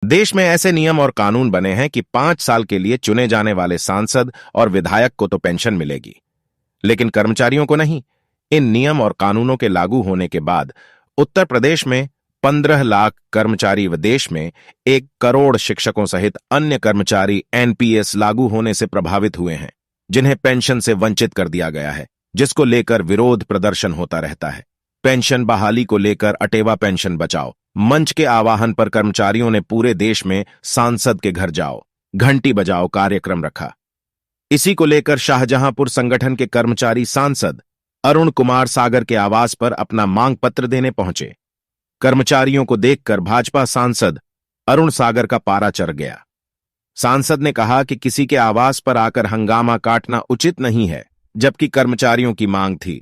देश में ऐसे नियम और कानून बने हैं कि 5 साल के लिए चुने जाने वाले सांसद और विधायक को तो पेंशन मिलेगी, लेकिन कर्मचारियों को नहीं। इन नियम और कानूनों के लागू होने के बाद उत्तर प्रदेश में 15 लाख कर्मचारी व देश में 1 करोड़ शिक्षकों सहित अन्य कर्मचारी एनपीएस लागू होने से प्रभावित हुए हैं, जिन्हें पेंशन से वंचित कर दिया गया है, जिसको लेकर विरोध प्रदर्शन होता रहता है। पेंशन बहाली को लेकर अटेवा पेंशन बचाओ मंच के आह्वान पर कर्मचारियों ने पूरे देश में सांसद के घर जाओ, घंटी बजाओ कार्यक्रम रखा। इसी को लेकर शाहजहांपुर संगठन के कर्मचारी सांसद अरुण कुमार सागर के आवास पर अपना मांग पत्र देने पहुंचे। कर्मचारियों को देखकर भाजपा सांसद अरुण सागर का पारा चढ़ गया। सांसद ने कहा कि किसी के आवास पर आकर हंगामा काटना उचित नहीं है, जबकि कर्मचारियों की मांग थी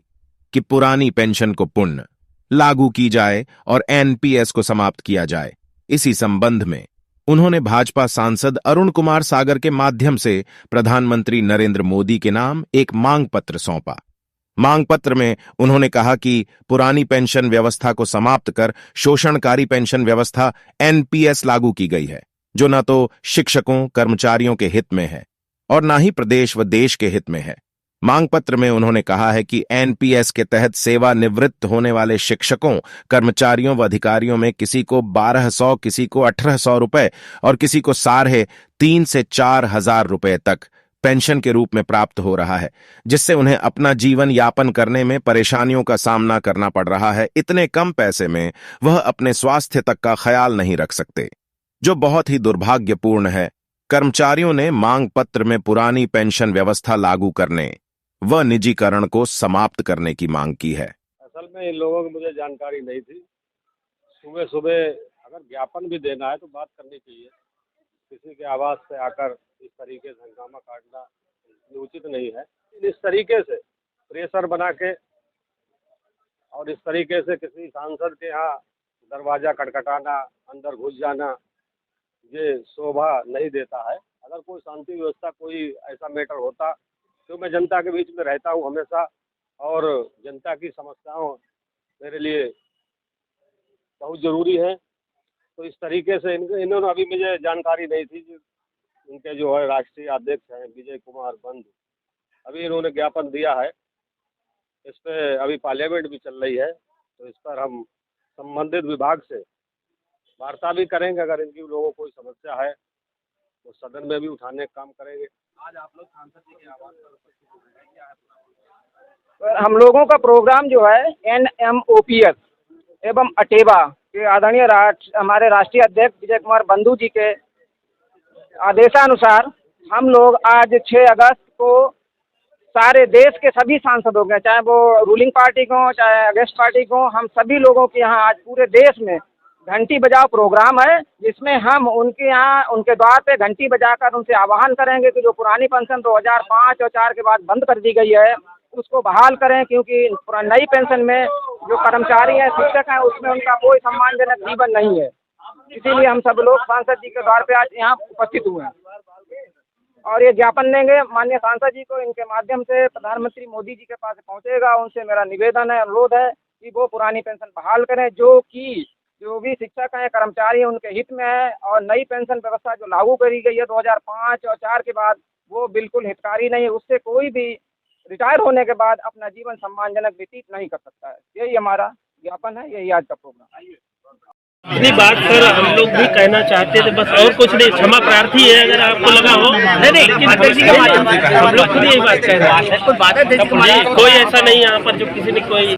कि पुरानी पेंशन को पुनः लागू की जाए और एनपीएस को समाप्त किया जाए। इसी संबंध में उन्होंने भाजपा सांसद अरुण कुमार सागर के माध्यम से प्रधानमंत्री नरेंद्र मोदी के नाम एक मांग पत्र सौंपा। मांग पत्र में उन्होंने कहा कि पुरानी पेंशन व्यवस्था को समाप्त कर शोषणकारी पेंशन व्यवस्था एनपीएस लागू की गई है, जो न तो शिक्षकों कर्मचारियों के हित में है और न ही प्रदेश व देश के हित में है। मांग पत्र में उन्होंने कहा है कि एनपीएस के तहत सेवानिवृत्त होने वाले शिक्षकों कर्मचारियों व अधिकारियों में किसी को 1200, किसी को 1800 रुपए और किसी को 3,500 से 4,000 रुपए तक पेंशन के रूप में प्राप्त हो रहा है, जिससे उन्हें अपना जीवन यापन करने में परेशानियों का सामना करना पड़ रहा है। इतने कम पैसे में वह अपने स्वास्थ्य तक का ख्याल नहीं रख सकते, जो बहुत ही दुर्भाग्यपूर्ण है। कर्मचारियों ने मांग पत्र में पुरानी पेंशन व्यवस्था लागू करने व निजीकरण को समाप्त करने की मांग की है। असल में इन लोगों की मुझे जानकारी नहीं थी। सुबह सुबह अगर ज्ञापन भी देना है तो बात करनी चाहिए। किसी के आवास पे आकर इस तरीके से हंगामा काटना ये उचित नहीं है। इस तरीके से प्रेशर बना के और इस तरीके से किसी सांसद के यहाँ दरवाजा खटखटाना, अंदर घुस जाना, ये शोभा नहीं देता है। अगर कोई शांति व्यवस्था, कोई ऐसा मैटर होता, तो मैं जनता के बीच में रहता हूँ हमेशा और जनता की समस्याओं मेरे लिए बहुत ज़रूरी है। तो इस तरीके से इन्होंने अभी मुझे जानकारी नहीं थी। इनके जो है राष्ट्रीय अध्यक्ष हैं विजय कुमार बंधु, अभी इन्होंने ज्ञापन दिया है। इस पर अभी पार्लियामेंट भी चल रही है, तो इस पर हम संबंधित विभाग से वार्ता भी करेंगे। अगर इनकी लोगों को कोई समस्या है तो सदन में भी उठाने का काम करेंगे। आज आप लोग सांसद जी की आवाज़ पर उपस्थित हो रहे हैं, क्या है? हम लोगों का प्रोग्राम जो है एनएमओपीएस एवं अटेवा के आदरणीय हमारे राष्ट्रीय अध्यक्ष विजय कुमार बंधु जी के आदेशानुसार हम लोग आज 6 अगस्त को सारे देश के सभी सांसदों के, चाहे वो रूलिंग पार्टी को चाहे अगेंस्ट पार्टी को, हम सभी लोगों के यहाँ आज पूरे देश में घंटी बजाओ प्रोग्राम है, जिसमें हम उनके यहाँ उनके द्वार पे घंटी बजाकर उनसे आह्वान करेंगे कि जो पुरानी पेंशन 2005 और 4 के बाद बंद कर दी गई है उसको बहाल करें, क्योंकि नई पेंशन में जो कर्मचारी हैं, शिक्षक हैं, उसमें उनका कोई सम्मानजनक जीवन नहीं है। इसीलिए हम सब लोग सांसद जी के द्वार पे आज यहाँ उपस्थित हुए हैं और ये ज्ञापन देंगे माननीय सांसद जी को। इनके माध्यम से प्रधानमंत्री मोदी जी के पास पहुँचेगा। उनसे मेरा निवेदन है, अनुरोध है कि वो पुरानी पेंशन बहाल करें, जो भी शिक्षक हैं, कर्मचारी हैं, उनके हित में है। और नई पेंशन व्यवस्था जो लागू करी गई है 2005 और 4 के बाद, वो बिल्कुल हितकारी नहीं है। उससे कोई भी रिटायर होने के बाद अपना जीवन सम्मानजनक व्यतीत नहीं कर सकता है। यही हमारा ज्ञापन है, यही आज का प्रोग्राम। इतनी बात पर हम लोग भी कहना चाहते थे, बस और कुछ नहीं। क्षमा प्रार्थी है अगर आपको लगा हो। नहीं, हम लोग खुद यही बात कह रहे हैं। कोई ऐसा नहीं यहाँ पर जो किसी ने कोई